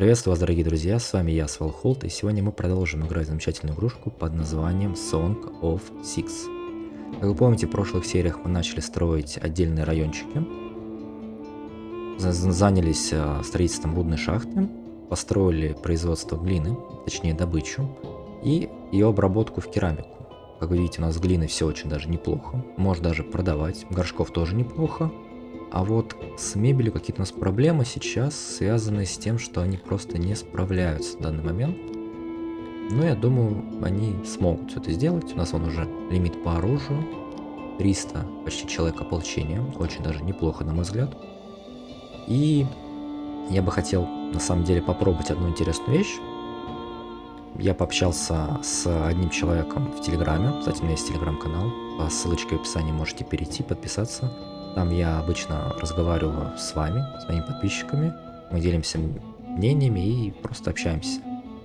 Приветствую вас, дорогие друзья, с вами я, Свалхолд, и сегодня мы продолжим играть в замечательную игрушку под названием Song of Six. Как вы помните, в прошлых сериях мы начали строить отдельные райончики, занялись строительством рудной шахты, построили производство глины, точнее добычу, и ее обработку в керамику. Как вы видите, у нас с глиной все очень даже неплохо, можно даже продавать, горшков тоже неплохо. А вот с мебелью какие-то у нас проблемы сейчас, связанные с тем, что они просто не справляются в данный момент. Но я думаю, они смогут все это сделать. У нас он уже лимит по оружию. 300 почти человек ополчения. Очень даже неплохо, на мой взгляд. И я бы хотел, на самом деле, попробовать одну интересную вещь. Я пообщался с одним человеком в Телеграме. Кстати, у меня есть Телеграм-канал. По ссылочке в описании можете перейти, подписаться. Там я обычно разговариваю с вами, с моими подписчиками. Мы делимся мнениями и просто общаемся.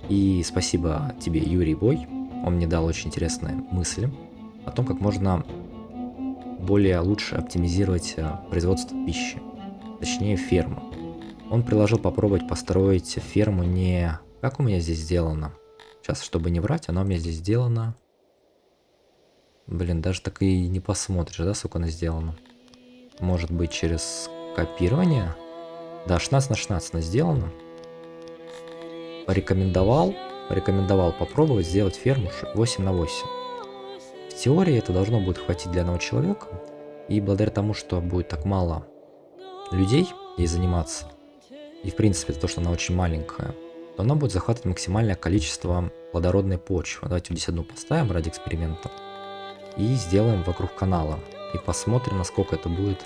И спасибо тебе, Юрий Бой. Он мне дал очень интересные мысли о том, как можно лучше оптимизировать производство пищи. Точнее, ферму. Он предложил попробовать построить ферму не как у меня здесь сделано. Сейчас, чтобы не врать, она у меня здесь сделана. Блин, даже так и не посмотришь, да, сколько она сделана. Может быть, через копирование. Да, 16 на 16 она сделана. Порекомендовал попробовать сделать ферму 8 на 8. В теории это должно будет хватить для одного человека. И благодаря тому, что будет так мало людей ей заниматься, и в принципе то, что она очень маленькая, то она будет захватывать максимальное количество плодородной почвы. Давайте вот здесь одну поставим ради эксперимента. И сделаем вокруг канала. И посмотрим, насколько это будет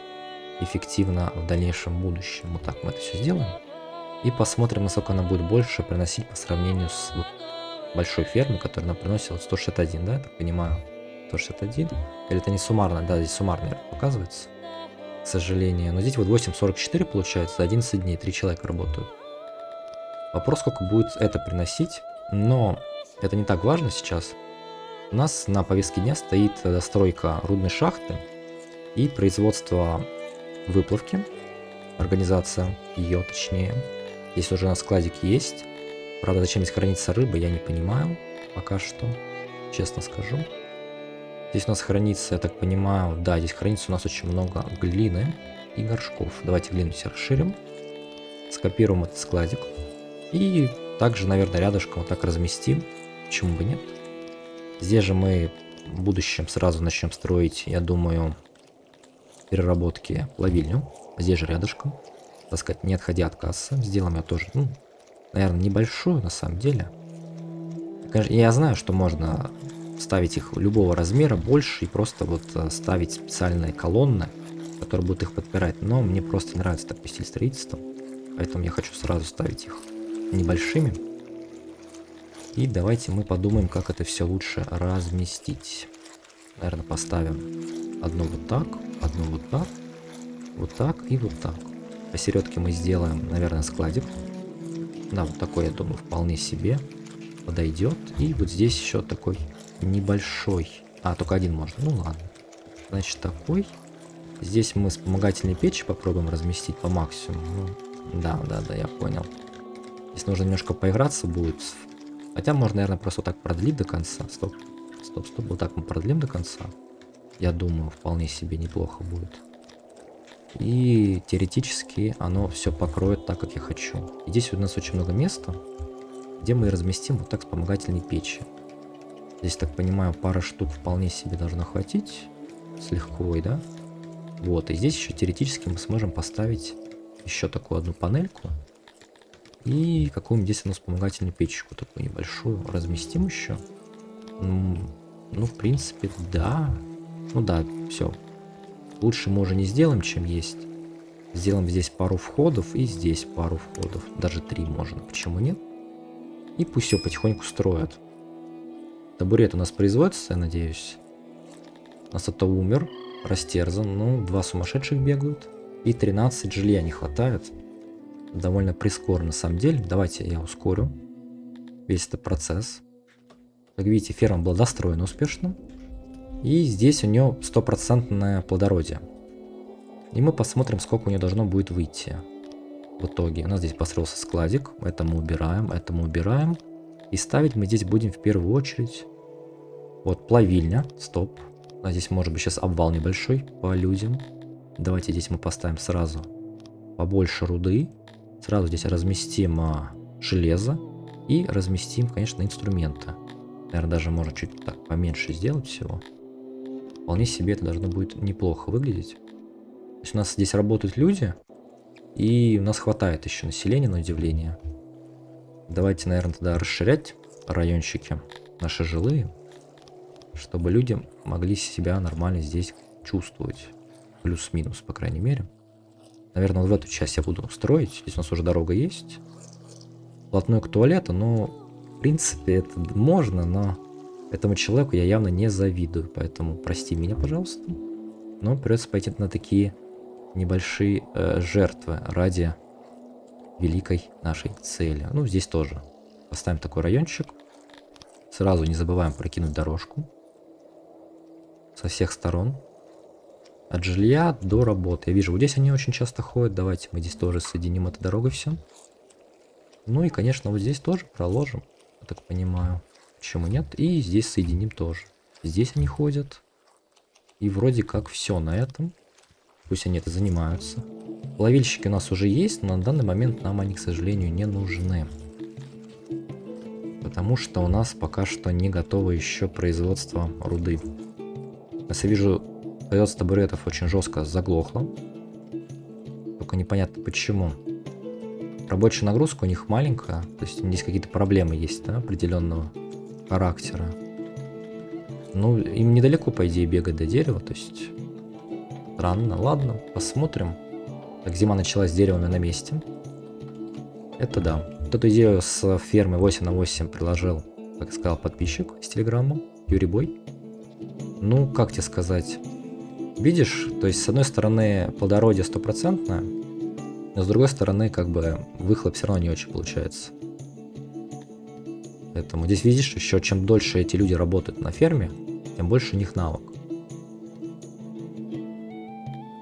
эффективно в дальнейшем будущем. Вот так мы это все сделаем. И посмотрим, насколько она будет больше приносить по сравнению с вот большой фермой, которая она приносила 161, да, я так понимаю? 161. Или это не суммарно? Да, здесь суммарно показывается, к сожалению. Но здесь вот 8,44 получается, за 11 дней 3 человека работают. Вопрос, сколько будет это приносить, но это не так важно сейчас. У нас на повестке дня стоит достройка рудной шахты и производство выплавки, организация ее точнее. Здесь уже на складике есть. Правда, зачем здесь хранится рыба, я не понимаю пока что, честно скажу. Здесь у нас хранится, я так понимаю, да, здесь хранится у нас очень много глины и горшков. Давайте глину все расширим, скопируем этот складик и также, наверное, рядышком вот так разместим, почему бы нет. Здесь же мы в будущем сразу начнем строить, я думаю, переработки плавильню. Здесь же рядышком. Так сказать, не отходя от кассы. Сделаем ее тоже, наверное, небольшую на самом деле. Конечно, я знаю, что можно ставить их любого размера, больше, и просто вот ставить специальные колонны, которые будут их подпирать. Но мне просто нравится такой стиль строительства. Поэтому я хочу сразу ставить их небольшими. И давайте мы подумаем, как это все лучше разместить. Наверное, поставим одну вот так, одну вот так и вот так. Посередке мы сделаем, наверное, складик. Да, вот такой, я думаю, вполне себе подойдет. И вот здесь еще такой небольшой. А, только один можно. Ну ладно. Значит, такой. Здесь мы вспомогательные печи попробуем разместить по максимуму. Да, я понял. Здесь нужно немножко поиграться будет. Хотя можно, наверное, просто вот так продлить до конца. Стоп. Вот так мы продлим до конца. Я думаю, вполне себе неплохо будет. И теоретически оно все покроет так, как я хочу. И здесь у нас очень много места, где мы разместим вот так вспомогательные печи. Здесь, так понимаю, пара штук вполне себе должно хватить. С легкой, да? Вот, и здесь еще теоретически мы сможем поставить еще такую одну панельку. И какую-нибудь здесь у нас вспомогательную печку такую небольшую разместим еще. Ну, в принципе, да. Ну да, все. Лучше мы уже не сделаем, чем есть. Сделаем здесь пару входов и здесь пару входов. Даже 3 можно, почему нет? И пусть все потихоньку строят. Табурет у нас производится, я надеюсь. У нас это умер, растерзан. Ну, 2 сумасшедших бегают. И 13 жилья не хватает. Довольно прискорбно на самом деле. Давайте я ускорю весь этот процесс. Как видите, ферма была достроена успешно. И здесь у нее 100% плодородие. И мы посмотрим, сколько у нее должно будет выйти. В итоге у нас здесь построился складик. Это мы убираем, это мы убираем. И ставить мы здесь будем в первую очередь. Вот плавильня. Стоп. А здесь может быть сейчас обвал небольшой по людям. Давайте здесь мы поставим сразу побольше руды. Сразу здесь разместим железо. И разместим, конечно, инструменты. Наверное, даже можно чуть так поменьше сделать всего. Вполне себе это должно будет неплохо выглядеть. То есть у нас здесь работают люди. И у нас хватает еще населения, на удивление. Давайте, наверное, тогда расширять райончики наши жилые. Чтобы люди могли себя нормально здесь чувствовать. Плюс-минус, по крайней мере. Наверное, вот в эту часть я буду строить. Здесь у нас уже дорога есть. Вплотную к туалету, но в принципе это можно, но этому человеку я явно не завидую. Поэтому прости меня, пожалуйста. Но придется пойти на такие небольшие жертвы ради великой нашей цели. Ну, здесь тоже. Поставим такой райончик. Сразу не забываем прокинуть дорожку. Со всех сторон. От жилья до работы. Я вижу, вот здесь они очень часто ходят. Давайте мы здесь тоже соединим эту дорогу все. Ну и, конечно, вот здесь тоже проложим. Я так понимаю. Почему нет? И здесь соединим тоже. Здесь они ходят. И вроде как все на этом. Пусть они это занимаются. Плавильщики у нас уже есть, но на данный момент нам они, к сожалению, не нужны. Потому что у нас пока что не готово еще производство руды. Я вижу, производство табуретов очень жестко заглохло. Только непонятно почему. Рабочая нагрузка у них маленькая. То есть здесь какие-то проблемы есть, да, определенного характера. Ну, им недалеко, по идее, бегать до дерева. То есть странно. Ладно, посмотрим. Так, зима началась с деревами на месте. Это да. Вот эту идею с фермы 8/8 приложил, как сказал подписчик из Телеграма, Юрий Бой. Ну, как тебе сказать? Видишь, то есть с одной стороны плодородие стопроцентное, но с другой стороны как бы выхлоп все равно не очень получается. Поэтому здесь видишь, еще чем дольше эти люди работают на ферме, тем больше у них навык.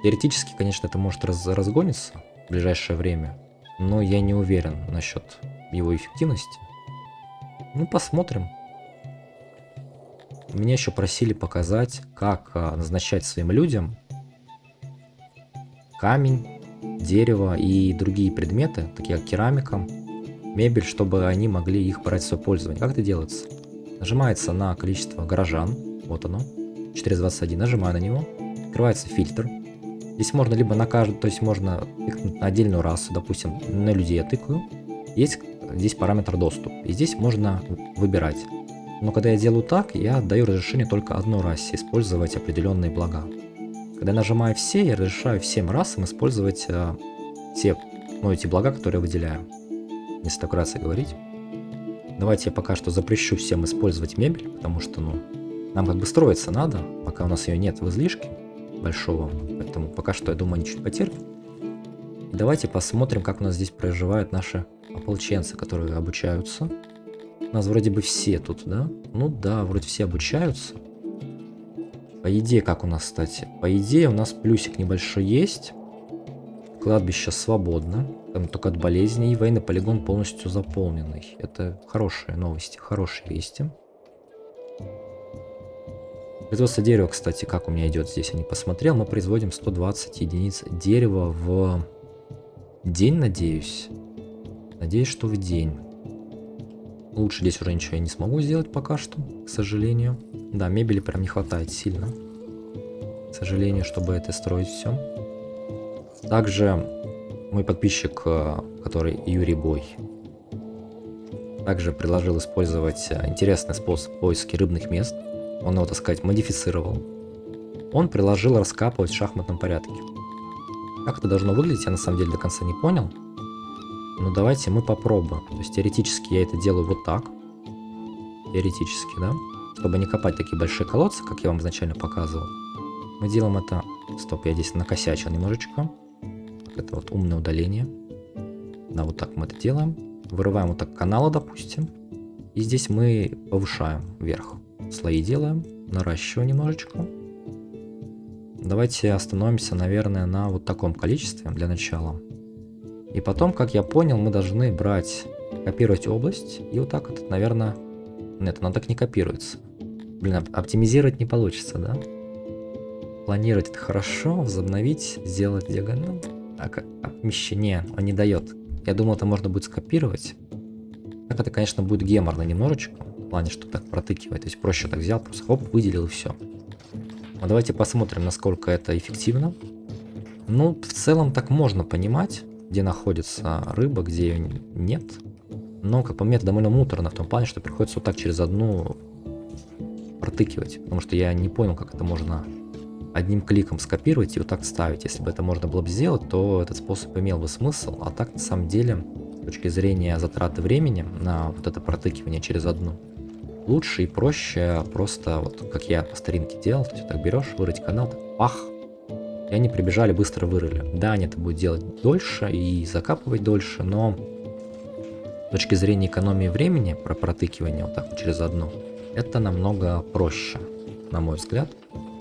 Теоретически, конечно, это может разгониться в ближайшее время, но я не уверен насчет его эффективности. Ну, посмотрим. Меня еще просили показать, как назначать своим людям камень, дерево и другие предметы, такие как керамика, мебель, чтобы они могли их брать в свое пользование. Как это делается? Нажимается на количество горожан, вот оно, 421, нажимаю на него, открывается фильтр. Здесь можно либо на каждую, то есть можно тыкнуть на отдельную расу, допустим, на людей я тыкаю. Есть здесь параметр доступ, и здесь можно выбирать. Но когда я делаю так, я даю разрешение только одной расе использовать определенные блага. Когда я нажимаю все, я разрешаю всем расам использовать все эти блага, которые я выделяю. Если так вкратце говорить. Давайте я пока что запрещу всем использовать мебель, потому что, нам как бы строиться надо, пока у нас ее нет в излишке большого. Поэтому пока что, я думаю, они чуть потерпят. И давайте посмотрим, как у нас здесь проживают наши ополченцы, которые обучаются. У нас вроде бы все тут, да? Ну да, вроде все обучаются. По идее, как у нас, кстати? По идее, у нас плюсик небольшой есть. Кладбище свободно. Там только от болезней. И военный полигон полностью заполненный. Это хорошие новости, хорошие вести. Производство дерева, кстати, как у меня идет здесь, я не посмотрел. Мы производим 120 единиц дерева в день, надеюсь. Надеюсь, что в день. Лучше здесь уже ничего я не смогу сделать пока что, к сожалению. Да, мебели прям не хватает сильно. К сожалению, чтобы это строить все. Также мой подписчик, который Юрий Бой, также предложил использовать интересный способ поиска рыбных мест. Он его, так сказать, модифицировал. Он предложил раскапывать в шахматном порядке. Как это должно выглядеть, я на самом деле до конца не понял. Но давайте мы попробуем. То есть теоретически я это делаю вот так. Теоретически, да? Чтобы не копать такие большие колодцы, как я вам изначально показывал. Мы делаем это... Стоп, я здесь накосячил немножечко. Это вот умное удаление. Да, вот так мы это делаем. Вырываем вот так каналы, допустим. И здесь мы повышаем вверх. Слои делаем. Наращиваем немножечко. Давайте остановимся, наверное, на вот таком количестве для начала. И потом, как я понял, мы должны брать, копировать область. И вот так вот, наверное... Нет, она так не копируется. Блин, оптимизировать не получится, да? Планировать это хорошо, возобновить, сделать диагональ. А как не, он не дает. Я думал, это можно будет скопировать. Так это, конечно, будет геморно немножечко. В плане, что так протыкивать. То есть проще так взял, просто хоп, выделил и все. Но давайте посмотрим, насколько это эффективно. Ну, в целом так можно понимать, где находится рыба, где ее нет. Но, как по мне, это довольно муторно в том плане, что приходится вот так через одну протыкивать. Потому что я не понял, как это можно одним кликом скопировать и вот так ставить. Если бы это можно было бы сделать, то этот способ имел бы смысл. А так, на самом деле, с точки зрения затраты времени на вот это протыкивание через одну, лучше и проще просто, вот как я по старинке делал, то есть так берешь, вырыть канал, так пах, и они прибежали, быстро вырыли. Да, они это будут делать дольше и закапывать дольше, но с точки зрения экономии времени про протыкивание вот так вот через одну, это намного проще, на мой взгляд.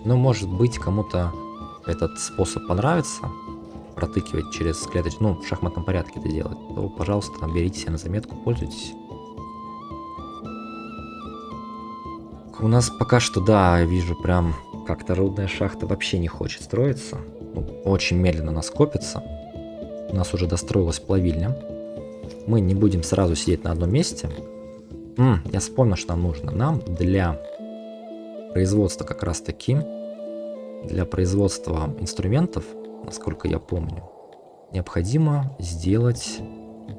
Но может быть кому-то этот способ понравится, протыкивать через клеточку, ну в шахматном порядке это делать, то пожалуйста берите себе на заметку, пользуйтесь. У нас пока что, да, я вижу прям как-то рудная шахта вообще не хочет строиться. Ну, очень медленно она скопится. У нас уже достроилась плавильня. Мы не будем сразу сидеть на одном месте. Я вспомнил, что нам нужно. Нам для производства как раз таки, для производства инструментов, насколько я помню, необходимо сделать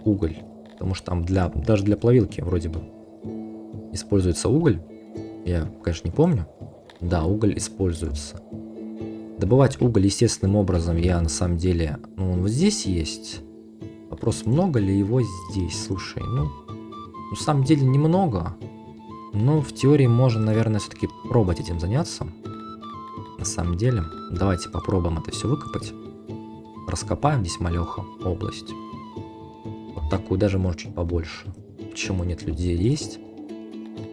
уголь. Потому что там даже для плавилки вроде бы используется уголь. Я, конечно, не помню. Да, уголь используется. Добывать уголь естественным образом я на самом деле... Ну, он вот здесь есть. Вопрос, много ли его здесь? Слушай, ну... На самом деле немного. Но в теории можно, наверное, все-таки пробовать этим заняться. На самом деле. Давайте попробуем это все выкопать. Раскопаем здесь малеха область. Вот такую, даже может чуть побольше. Почему нет, людей есть.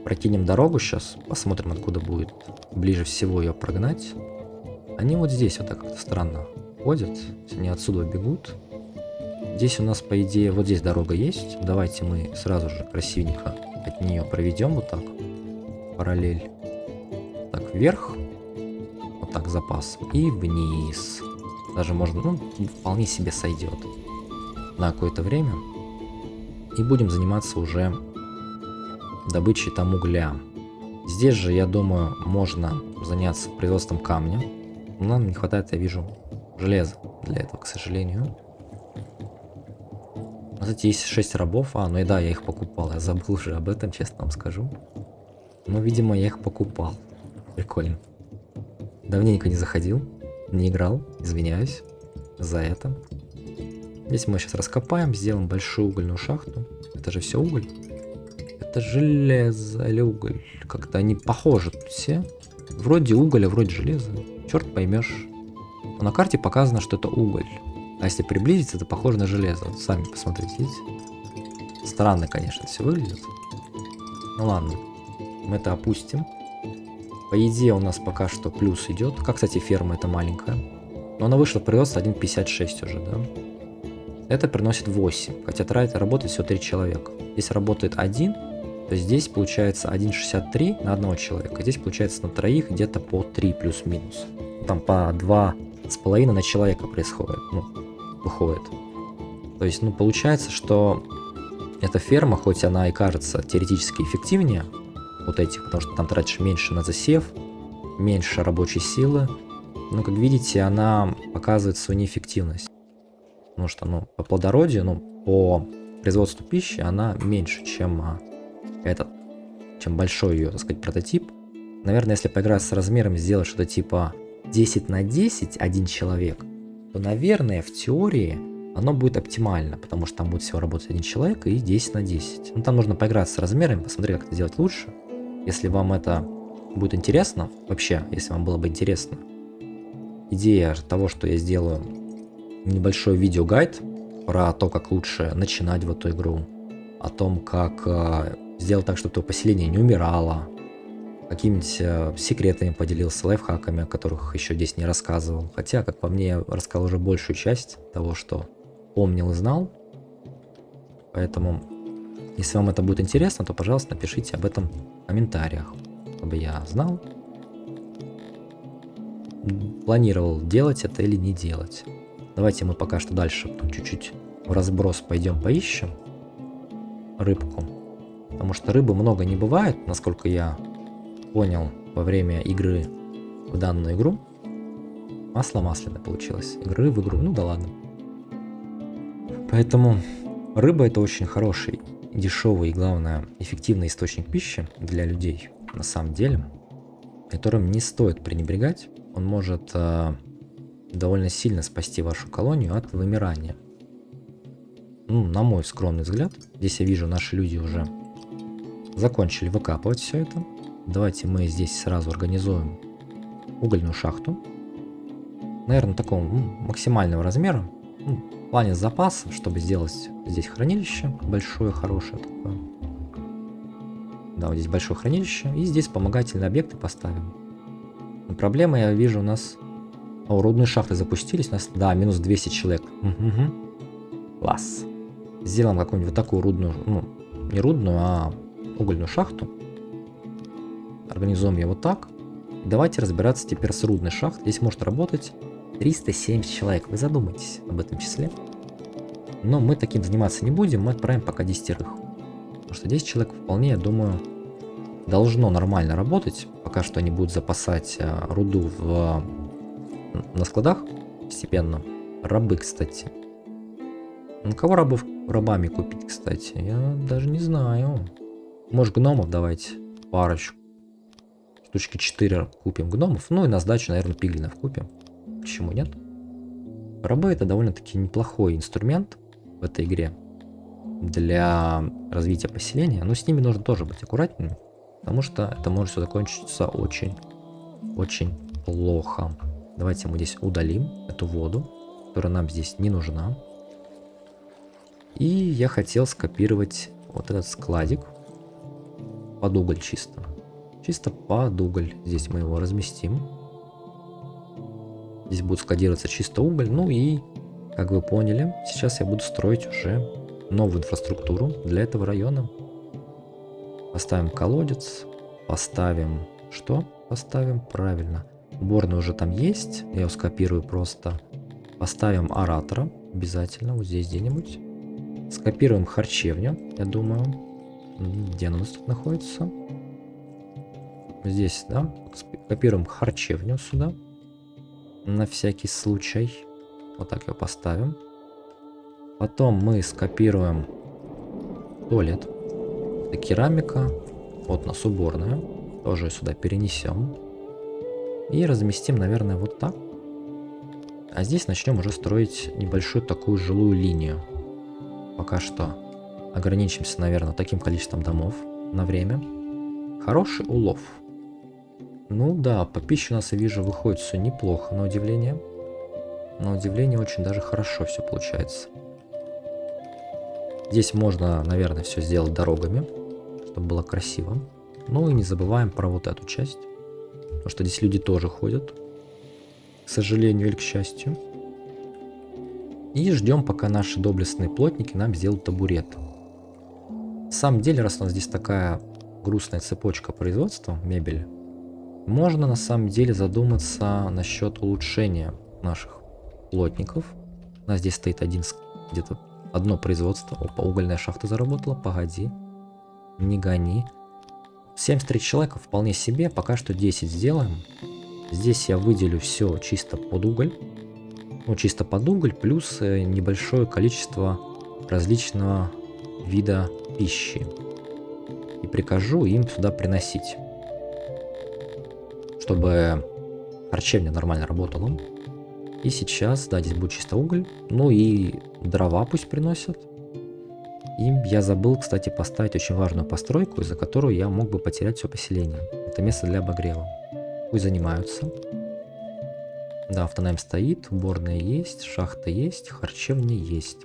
Прокинем дорогу сейчас, посмотрим, откуда будет ближе всего ее прогнать. Они вот здесь вот так как-то странно ходят, они отсюда бегут. Здесь у нас, по идее, вот здесь дорога есть. Давайте мы сразу же красивенько от нее проведем вот так, параллель. Так, вверх, вот так запас, и вниз. Даже можно, ну, вполне себе сойдет на какое-то время. И будем заниматься уже добычей там угля. Здесь же, я думаю, можно заняться производством камня. Но нам не хватает, я вижу, железа для этого, к сожалению. Кстати, есть 6 рабов. Ну и да, я их покупал. Я забыл уже об этом, честно вам скажу. Но, видимо, я их покупал. Прикольно. Давненько не заходил, не играл. Извиняюсь за это. Здесь мы сейчас раскопаем, сделаем большую угольную шахту. Это же все уголь. Это железо или уголь. Как-то они похожи тут все. Вроде уголь, а вроде железо. Черт поймешь. Но на карте показано, что это уголь. А если приблизиться, это похоже на железо. Вот сами посмотрите, видите? Странно, конечно, все выглядит. Ну ладно. Мы это опустим. По идее у нас пока что плюс идет. Как, кстати, ферма эта маленькая. Но она вышла в производство 1,56 уже, да? Это приносит 8. Хотя работает всего 3 человека. Здесь работает 1. То есть здесь получается 1,63 на одного человека. Здесь получается на троих где-то по 3 плюс-минус. Там по 2,5 на человека происходит. Ну, выходит. То есть, ну, получается, что эта ферма, хоть она и кажется теоретически эффективнее вот этих, потому что там тратишь меньше на засев, меньше рабочей силы, но, как видите, она показывает свою неэффективность. Потому что, ну, по плодородию, ну, по производству пищи она меньше, чем чем большой ее, так сказать, прототип. Наверное, если поиграть с размером, сделать что-то типа 10 на 10 один человек, то, наверное, в теории оно будет оптимально, потому что там будет всего работать один человек и 10 на 10. Ну, там нужно поиграть с размерами, посмотреть, как это сделать лучше. Если вам это будет интересно, вообще, если вам было бы интересно, идея того, что я сделаю небольшой видеогайд про то, как лучше начинать в эту игру, о том, как сделать так, чтобы твое поселение не умирало, какими-нибудь секретами поделился, лайфхаками, о которых еще здесь не рассказывал. Хотя, как по мне, я рассказал уже большую часть того, что помнил и знал. Поэтому, если вам это будет интересно, то, пожалуйста, напишите об этом в комментариях, чтобы я знал, планировал делать это или не делать. Давайте мы пока что дальше тут чуть-чуть в разброс пойдем поищем рыбку. Потому что рыбы много не бывает, насколько я понял во время игры в данную игру. Масло масляное получилось. Игры в игру. Ну да ладно. Поэтому рыба это очень хороший, дешевый и, главное, эффективный источник пищи для людей. На самом деле. Которым не стоит пренебрегать. Он может довольно сильно спасти вашу колонию от вымирания. Ну, на мой скромный взгляд. Здесь я вижу, наши люди уже закончили выкапывать все это. Давайте мы здесь сразу организуем угольную шахту. Наверное, такого максимального размера. В плане запасов, чтобы сделать здесь хранилище большое, хорошее такое. Да, вот здесь большое хранилище. И здесь вспомогательные объекты поставим. Но проблема, я вижу, у нас... О, рудные шахты запустились. У нас, да, минус 200 человек. Класс. Сделаем какую-нибудь вот такую рудную... Ну, не рудную, а угольную шахту. Организуем ее вот так. Давайте разбираться теперь с рудной шахтой. Здесь может работать 370 человек. Вы задумайтесь об этом числе. Но мы таким заниматься не будем. Мы отправим пока 10. Потому что 10 человек вполне, я думаю, должно нормально работать. Пока что они будут запасать руду на складах постепенно. Рабы, кстати. Ну, кого рабами купить, кстати? Я даже не знаю. Может, гномов давайте парочку. Штучки 4 купим гномов. Ну и на сдачу, наверное, пиглинов купим. Почему нет? Рабы это довольно-таки неплохой инструмент в этой игре для развития поселения. Но с ними нужно тоже быть аккуратным, потому что это может все закончиться очень плохо. Давайте мы здесь удалим эту воду, которая нам здесь не нужна. И я хотел скопировать вот этот складик под уголь чисто. Чисто под уголь. Здесь мы его разместим. Здесь будет складироваться чисто уголь. Ну и, как вы поняли, сейчас я буду строить уже новую инфраструктуру для этого района. Поставим колодец. Поставим... Что? Поставим правильно. Уборная уже там есть. Я ее скопирую просто. Поставим оратора. Обязательно. Вот здесь где-нибудь. Скопируем харчевню, я думаю. Где она у нас тут находится? Здесь, да? Копируем харчевню сюда. На всякий случай. Вот так ее поставим. Потом мы скопируем туалет. Это керамика. Вот у нас уборная. Тоже сюда перенесем. И разместим, наверное, вот так. А здесь начнем уже строить небольшую такую жилую линию. Пока что ограничимся, наверное, таким количеством домов на время. Хороший улов. Ну да, по пище у нас, я вижу, выходит все неплохо, на удивление. На удивление очень даже хорошо все получается. Здесь можно, наверное, все сделать дорогами, чтобы было красиво. Ну и не забываем про вот эту часть. Потому что здесь люди тоже ходят. К сожалению или к счастью. И ждем, пока наши доблестные плотники нам сделают табурет. На самом деле, раз у нас здесь такая грустная цепочка производства мебели, можно на самом деле задуматься насчет улучшения наших плотников. У нас здесь стоит где-то одно производство. Опа, угольная шахта заработала. Погоди. Не гони. 73 человека вполне себе. Пока что 10 сделаем. Здесь я выделю все чисто под уголь. Ну, чисто под уголь, плюс небольшое количество различного вида пищи. И прикажу им сюда приносить. Чтобы харчевня нормально работала. И сейчас, да, здесь будет чисто уголь. Ну и дрова пусть приносят. И я забыл, кстати, поставить очень важную постройку, из-за которой я мог бы потерять все поселение. Это место для обогрева. Пусть занимаются. Да, автонайм стоит, уборная есть, шахта есть, харчевня есть.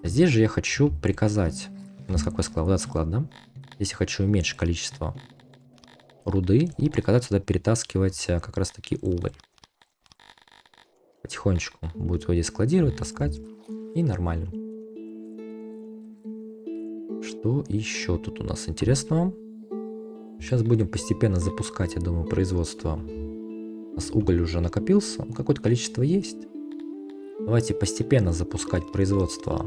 Здесь же я хочу приказать. У нас какой склад? Вот этот склад, да? Здесь я хочу уменьшить количество руды и приказать сюда перетаскивать как раз таки уголь. Потихонечку будет его здесь складировать, таскать. И нормально. Что еще тут у нас интересного? Сейчас будем постепенно запускать, я думаю, производство. У нас уголь уже накопился, какое-то количество есть. Давайте постепенно запускать производство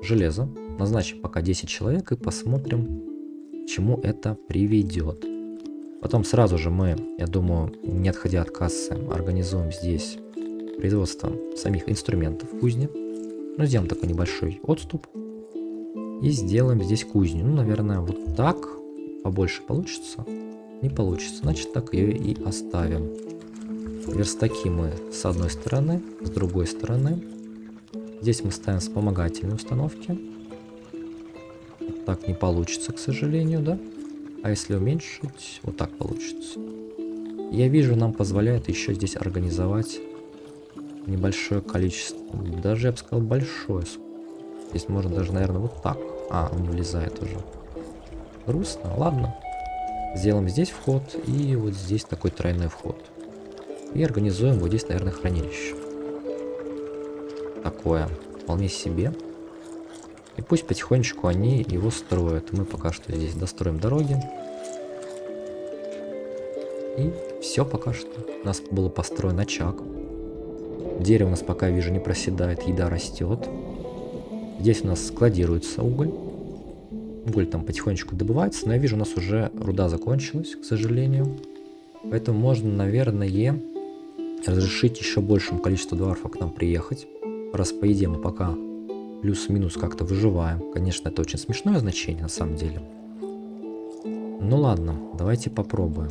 железа. Назначим пока 10 человек и посмотрим, к чему это приведет. Потом сразу же мы, я думаю, не отходя от кассы, организуем здесь производство самих инструментов в кузне. Ну, сделаем такой небольшой отступ. И сделаем здесь кузню. Ну, наверное, вот так. Побольше получится? Не получится. Значит, так ее и оставим. Верстаки мы с одной стороны, с другой стороны. Здесь мы ставим вспомогательные установки. Вот так не получится, к сожалению, да? А если уменьшить, вот так получится. Я вижу, нам позволяет еще здесь организовать небольшое количество. Даже, я бы сказал, большое. Здесь можно даже, наверное, вот так. А, он не влезает уже. Грустно, ладно. Сделаем здесь вход и вот здесь такой тройной вход. И организуем вот здесь, наверное, хранилище. Такое, вполне себе. И пусть потихонечку они его строят. Мы пока что здесь достроим дороги. И все пока что. У нас было построен очаг. Дерево у нас пока, вижу, не проседает, еда растет. Здесь у нас складируется уголь. Уголь там потихонечку добывается, но я вижу, у нас уже руда закончилась, к сожалению. Поэтому можно, наверное, разрешить еще большему количеству дварфов к нам приехать. Раз по еде мы пока плюс-минус как-то выживаем. Конечно, это очень смешное значение на самом деле. Ну ладно, давайте попробуем.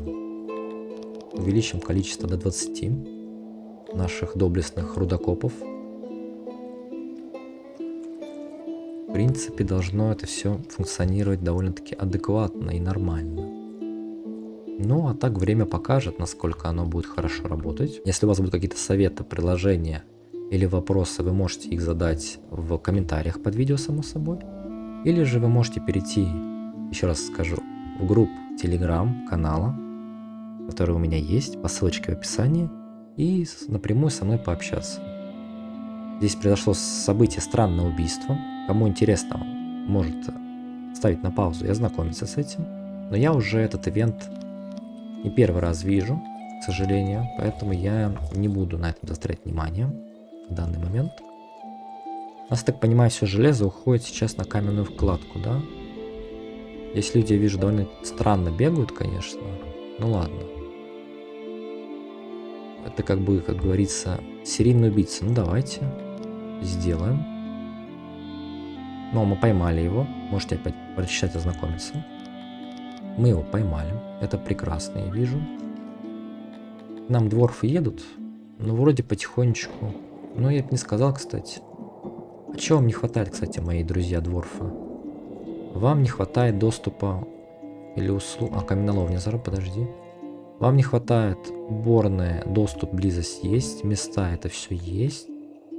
Увеличим количество до 20 наших доблестных рудокопов. В принципе, должно это все функционировать довольно-таки адекватно и нормально. Ну, а так время покажет, насколько оно будет хорошо работать. Если у вас будут какие-то советы, предложения или вопросы, вы можете их задать в комментариях под видео, само собой. Или же вы можете перейти, еще раз скажу, в группу телеграм-канала, который у меня есть, по ссылочке в описании, и напрямую со мной пообщаться. Здесь произошло событие «Странное убийство». Кому интересно, может ставить на паузу и ознакомиться с этим. Но я уже этот ивент не первый раз вижу, к сожалению, поэтому я не буду на этом заострять внимание в данный момент. У нас, так понимаю, все железо уходит сейчас на каменную вкладку, да? Здесь люди, я вижу, довольно странно бегают, конечно. Ну ладно. Это как бы, как говорится, серийный убийца. Ну давайте сделаем. Ну, мы поймали его. Можете опять прочитать, ознакомиться. Мы его поймали. Это прекрасно, я вижу. К нам дворфы едут. Ну, вроде потихонечку. Но я бы не сказал, кстати. А чего вам не хватает, кстати, мои друзья дворфы? Вам не хватает доступа или услуг... А, каменоломня, зараз, подожди. Вам не хватает уборная, доступ, близость есть. Места, это все есть.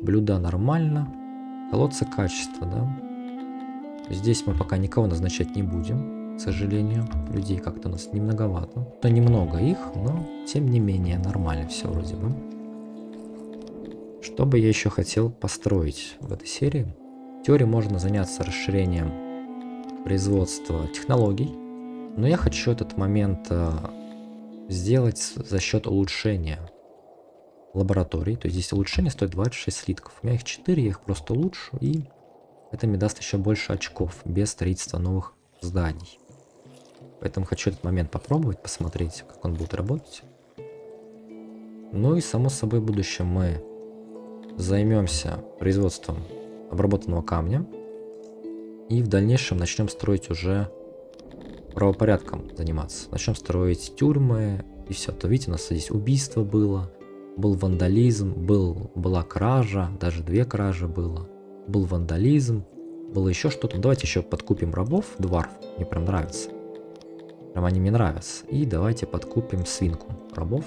Блюда нормально. Колодцы качества, да? Здесь мы пока никого назначать не будем, к сожалению. Людей как-то у нас немноговато. То немного их, но тем не менее нормально все вроде бы. Что бы я еще хотел построить в этой серии? В теории можно заняться расширением производства технологий. Но я хочу этот момент сделать за счет улучшения лабораторий. То есть здесь улучшение стоит 26 слитков. У меня их 4, я их просто улучшу, и это мне даст еще больше очков без строительства новых зданий. Поэтому хочу этот момент попробовать, посмотреть, как он будет работать. Ну и само собой в будущем мы займемся производством обработанного камня. И в дальнейшем начнем строить уже правопорядком заниматься. Начнем строить тюрьмы и все. То видите, у нас здесь убийство было, был вандализм, была кража, даже 2 кражи было. Был вандализм, было еще что-то. Давайте еще подкупим рабов, дварф, мне прям нравится. Прям они мне нравятся. И давайте подкупим свинку рабов.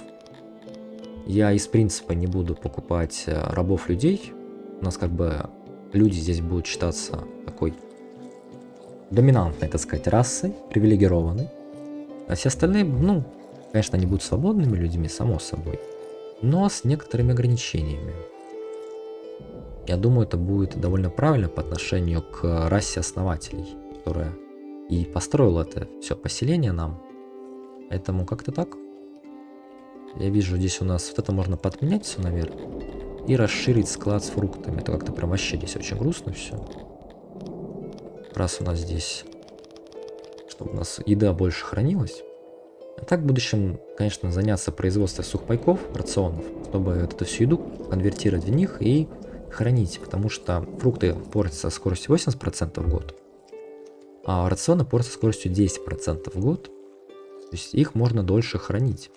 Я из принципа не буду покупать рабов людей. У нас как бы люди здесь будут считаться такой доминантной, так сказать, расой, привилегированной. А все остальные, ну, конечно, они будут свободными людьми, само собой. Но с некоторыми ограничениями. Я думаю, это будет довольно правильно по отношению к расе основателей, которая и построила это все поселение нам. Поэтому как-то так. Я вижу, здесь у нас вот это можно подменять все наверх и расширить склад с фруктами. Это как-то прям вообще здесь очень грустно все. Раз у нас здесь, чтобы у нас еда больше хранилась. А так в будущем, конечно, заняться производством сухпайков, рационов, чтобы вот эту всю еду конвертировать в них и хранить. Потому что фрукты портятся со скоростью 80% в год, а рационы портятся со скоростью 10% в год. То есть их можно дольше хранить.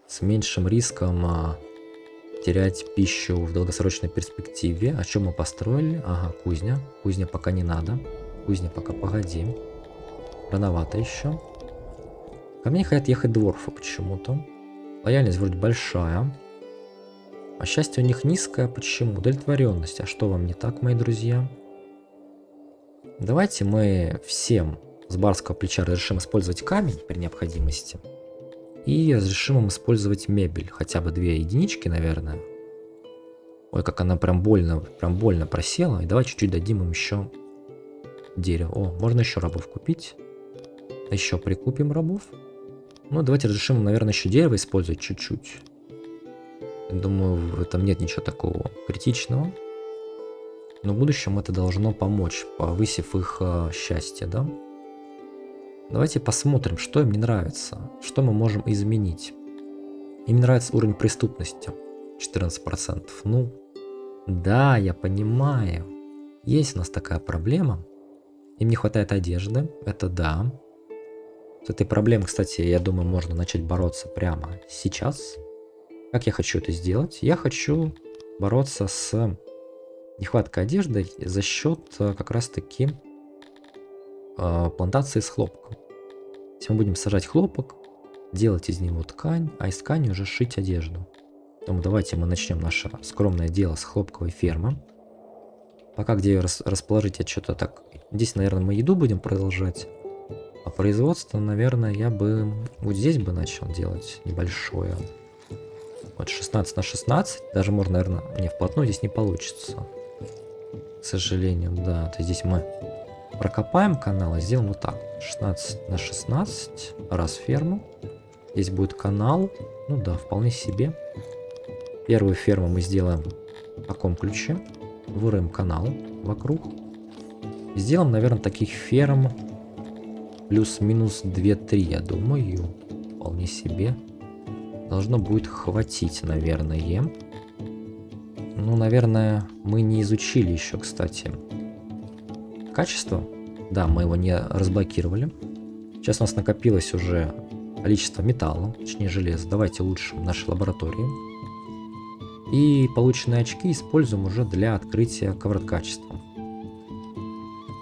С меньшим риском терять пищу в долгосрочной перспективе. О чем мы построили? Ага, кузня. Кузня пока не надо. Кузня пока погоди. Рановато еще. Ко мне хотят ехать дворфы почему-то. Лояльность вроде большая. А счастье у них низкое. Почему? Удовлетворенность. А что вам не так, мои друзья? Давайте мы всем с барского плеча разрешим использовать камень при необходимости. И разрешим им использовать мебель. Хотя бы 2 единички, наверное. Ой, как она прям больно просела. И давай чуть-чуть дадим им еще дерево. О, можно еще рабов купить. Еще прикупим рабов. Ну, давайте разрешим им, наверное, еще дерево использовать чуть-чуть. Думаю, в этом нет ничего такого критичного. Но в будущем это должно помочь, повысив их счастье, да? Давайте посмотрим, что им не нравится, что мы можем изменить. Им нравится уровень преступности 14%. Ну, да, я понимаю. Есть у нас такая проблема. Им не хватает одежды, это да. С этой проблемой, кстати, я думаю, можно начать бороться прямо сейчас. Как я хочу это сделать? Я хочу бороться с нехваткой одежды за счет как раз-таки плантации с хлопком. Если мы будем сажать хлопок, делать из него ткань, а из ткани уже шить одежду. Поэтому давайте мы начнем наше скромное дело с хлопковой фермы. Пока где ее расположить, я что-то так... Здесь, наверное, мы еду будем продолжать. А производство, наверное, я бы вот здесь бы начал делать небольшое. Вот 16 на 16. Даже можно, наверное, не вплотную здесь не получится. К сожалению, да. То здесь мы прокопаем канал и сделаем вот так. 16 на 16. Раз ферму. Здесь будет канал. Ну да, вполне себе. Первую ферму мы сделаем в таком ключе. Выроем канал вокруг. И сделаем, наверное, таких ферм плюс-минус 2-3, я думаю. Вполне себе. Должно будет хватить, наверное. Ну, наверное, мы не изучили еще, кстати, качество. Да, мы его не разблокировали. Сейчас у нас накопилось уже количество металла, точнее железа. Давайте улучшим наши лаборатории. И полученные очки используем уже для открытия качества.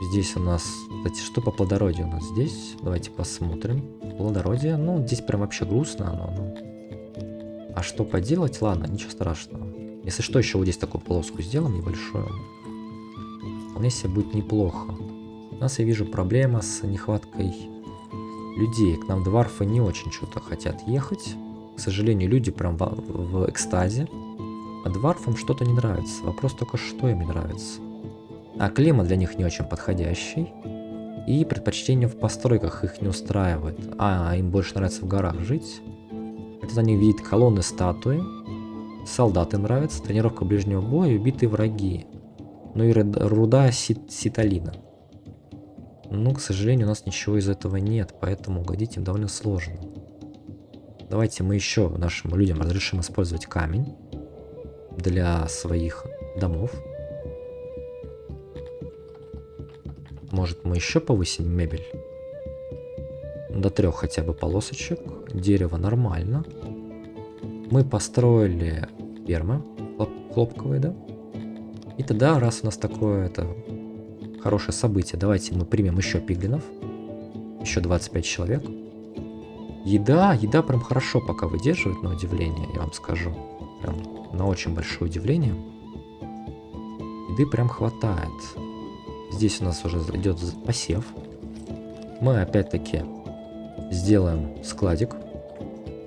Здесь у нас, кстати, что по плодородию у нас здесь? Давайте посмотрим. Плодородие, ну, здесь прям вообще грустно оно. Ну. А что поделать? Ладно, ничего страшного. Если что, еще вот здесь такую полоску сделаем небольшую. Вполне себе будет неплохо. У нас, я вижу, проблема с нехваткой людей. К нам дварфы не очень что-то хотят ехать. К сожалению, люди прям в экстазе. А дварфам что-то не нравится. Вопрос только, что им не нравится. А климат для них не очень подходящий. И предпочтение в постройках их не устраивает. А им больше нравится в горах жить. Это они видят колонны статуи. Солдаты нравятся. Тренировка ближнего боя и убитые враги. Ну и руда ситалина. Ну, к сожалению, у нас ничего из этого нет. Поэтому угодить им довольно сложно. Давайте мы еще нашим людям разрешим использовать камень для своих домов. Может, мы еще повысим мебель? До 3 хотя бы полосочек. Дерево нормально. Мы построили фермы хлопковые, да? И тогда, раз у нас такое хорошее событие, давайте мы примем еще пиглинов. Еще 25 человек. Еда прям хорошо пока выдерживает, на удивление, я вам скажу. Прям на очень большое удивление. Еды прям хватает. Здесь у нас уже идет посев. Мы опять-таки сделаем складик.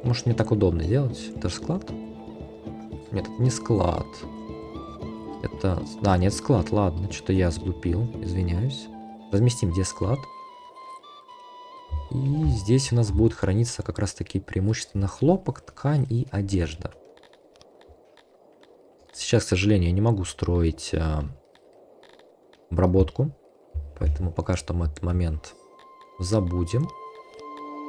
Может, мне так удобно делать? Это же склад? Нет, это не склад. Это... Да, нет, склад, ладно, что-то я сглупил, извиняюсь. Разместим где склад. И здесь у нас будет храниться как раз таки преимущественно хлопок, ткань и одежда. Сейчас, к сожалению, я не могу строить обработку, поэтому пока что мы этот момент забудем.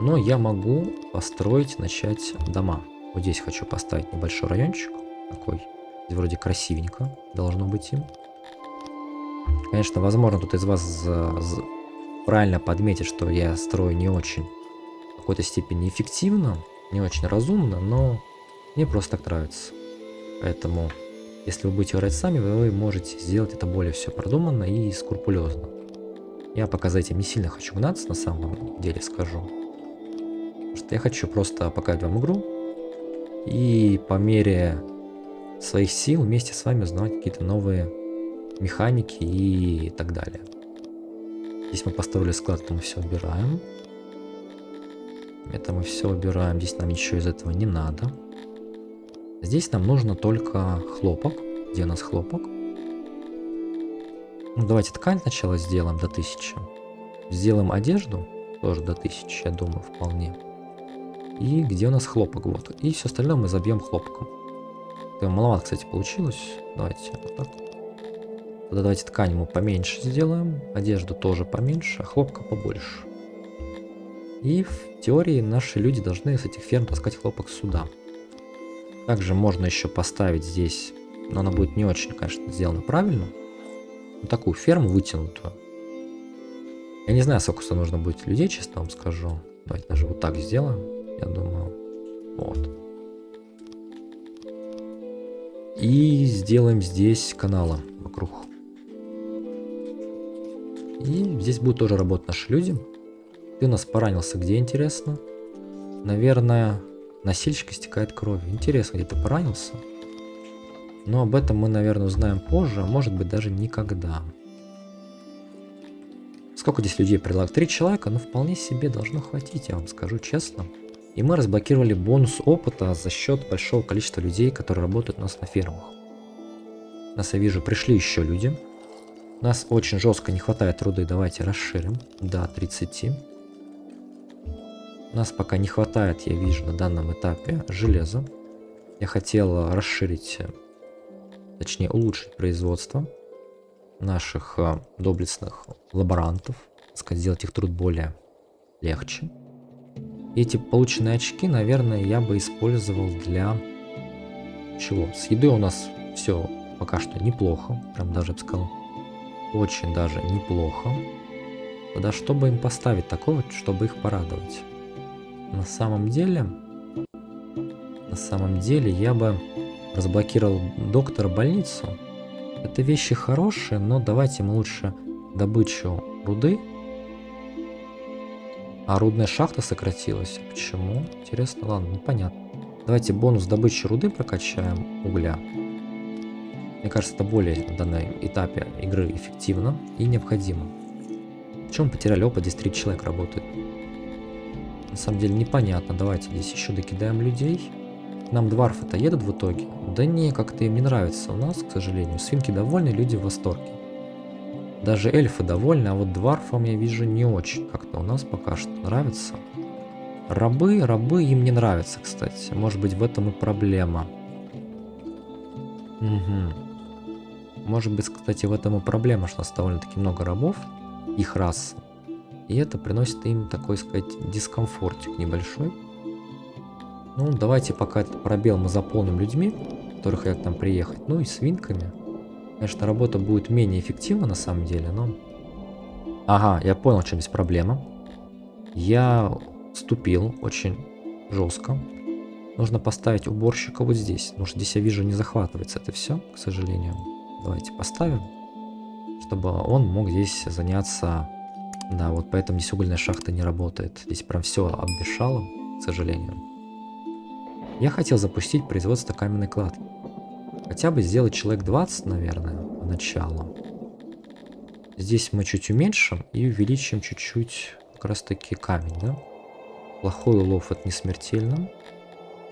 Но я могу построить, начать дома. Вот здесь хочу поставить небольшой райончик такой. Здесь вроде красивенько должно быть им. Конечно, возможно, кто-то из вас правильно подметит, что я строю не очень в какой-то степени эффективно, не очень разумно, но мне просто так нравится. Поэтому, если вы будете играть сами, вы можете сделать это более все продуманно и скрупулезно. Я пока за этим не сильно хочу гнаться, на самом деле скажу. Потому что я хочу просто показать вам игру и по мере своих сил вместе с вами узнавать какие-то новые механики и так далее. Здесь мы построили склад, это мы все убираем. Это мы все убираем. Здесь нам ничего из этого не надо. Здесь нам нужно только хлопок. Где у нас хлопок? Ну, давайте ткань сначала сделаем до 1000. Сделаем одежду тоже до 1000, я думаю, вполне. И где у нас хлопок? Вот. И все остальное мы забьем хлопком. Это маловато, кстати, получилось. Давайте вот так. Тогда давайте ткань мы поменьше сделаем. Одежду тоже поменьше, а хлопка побольше. И в теории наши люди должны с этих ферм таскать хлопок сюда. Также можно еще поставить здесь, но она будет не очень, конечно, сделана правильно. Вот такую ферму вытянутую. Я не знаю, сколько нужно будет людей, честно вам скажу. Давайте даже вот так сделаем, я думаю. Вот. И сделаем здесь каналы вокруг. И здесь будут тоже работать наши люди. Ты у нас поранился где, интересно? Наверное, носильщик истекает кровью. Интересно, где ты поранился? Но об этом мы, наверное, узнаем позже, а может быть даже никогда. Сколько здесь людей предлагают? 3 человека, но вполне себе должно хватить, я вам скажу честно. И мы разблокировали бонус опыта за счет большого количества людей, которые работают у нас на фермах. У нас, я вижу, пришли еще люди. У нас очень жестко не хватает руды, давайте расширим до 30. У нас пока не хватает, я вижу, на данном этапе железа. Я хотел расширить, точнее улучшить производство наших доблестных лаборантов, сделать их труд более легче. И эти полученные очки, наверное, я бы использовал для чего? С едой у нас все пока что неплохо, прям даже, я бы сказал, очень даже неплохо. Тогда чтобы им поставить такого, чтобы их порадовать? На самом деле я бы разблокировал доктора, больницу. Это вещи хорошие, но давайте мы лучше добычу руды. А рудная шахта сократилась. Почему? Интересно, ладно, непонятно. Давайте бонус добычи руды прокачаем, угля. Мне кажется, это более на данном этапе игры эффективно и необходимо. Почему мы потеряли опыт? Здесь 3 человека работают. На самом деле непонятно. Давайте здесь еще докидаем людей. Нам дварфы-то едут в итоге? Да не, как-то им не нравится у нас, к сожалению. Свинки довольны, люди в восторге. Даже эльфы довольны, а вот дварфам я вижу не очень. Как-то у нас пока что нравится. Рабы им не нравятся, кстати. Может быть, в этом и проблема. Угу. Может быть, кстати, в этом и проблема, что у нас довольно-таки много рабов, их расы. И это приносит им такой, сказать, дискомфортик небольшой. Ну, давайте пока этот пробел мы заполним людьми, которые хотят там приехать, ну и свинками. Конечно, работа будет менее эффективна на самом деле, но... Ага, я понял, в чем здесь проблема. Я ступил очень жестко. Нужно поставить уборщика вот здесь, потому что здесь я вижу не захватывается это все, к сожалению. Давайте поставим, чтобы он мог здесь заняться... Да, вот поэтому здесь угольная шахта не работает. Здесь прям все обмешало, к сожалению. Я хотел запустить производство каменной кладки. Хотя бы сделать человек 20, наверное, поначалу. Здесь мы чуть уменьшим и увеличим чуть-чуть как раз таки камень, да? Плохой улов — это не смертельно.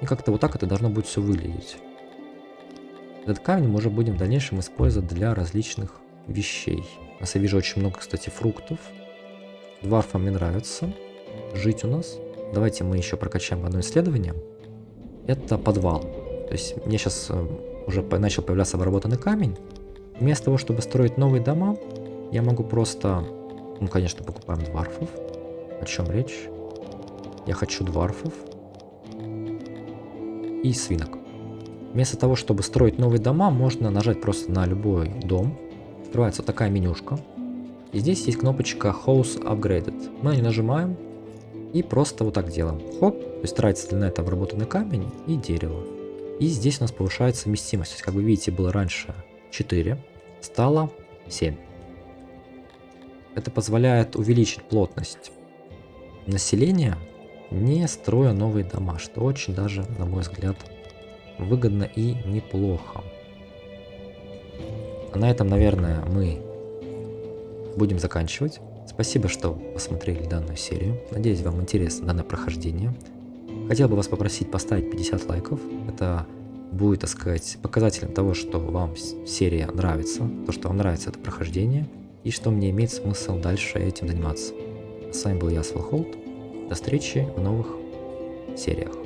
И как-то вот так это должно будет все выглядеть. Этот камень мы уже будем в дальнейшем использовать для различных вещей. У нас я вижу очень много, кстати, фруктов. Дварфам мне нравится жить у нас. Давайте мы еще прокачаем одно исследование. Это подвал. То есть мне сейчас уже начал появляться обработанный камень. Вместо того, чтобы строить новые дома, я могу просто... Ну, конечно, покупаем дварфов. О чем речь? Я хочу дварфов. И свинок. Вместо того, чтобы строить новые дома, можно нажать просто на любой дом. Открывается вот такая менюшка. И здесь есть кнопочка House Upgraded. Мы на нее нажимаем и просто вот так делаем. Хоп, то есть тратится на это обработанный камень и дерево. И здесь у нас повышается вместимость. То есть, как вы видите, было раньше 4, стало 7. Это позволяет увеличить плотность населения, не строя новые дома, что очень даже, на мой взгляд, выгодно и неплохо. А на этом, наверное, мы будем заканчивать. Спасибо, что посмотрели данную серию. Надеюсь, вам интересно данное прохождение. Хотел бы вас попросить поставить 50 лайков. Это будет, так сказать, показателем того, что вам серия нравится, то, что вам нравится это прохождение, и что мне имеет смысл дальше этим заниматься. С вами был я, Свалхолд. До встречи в новых сериях.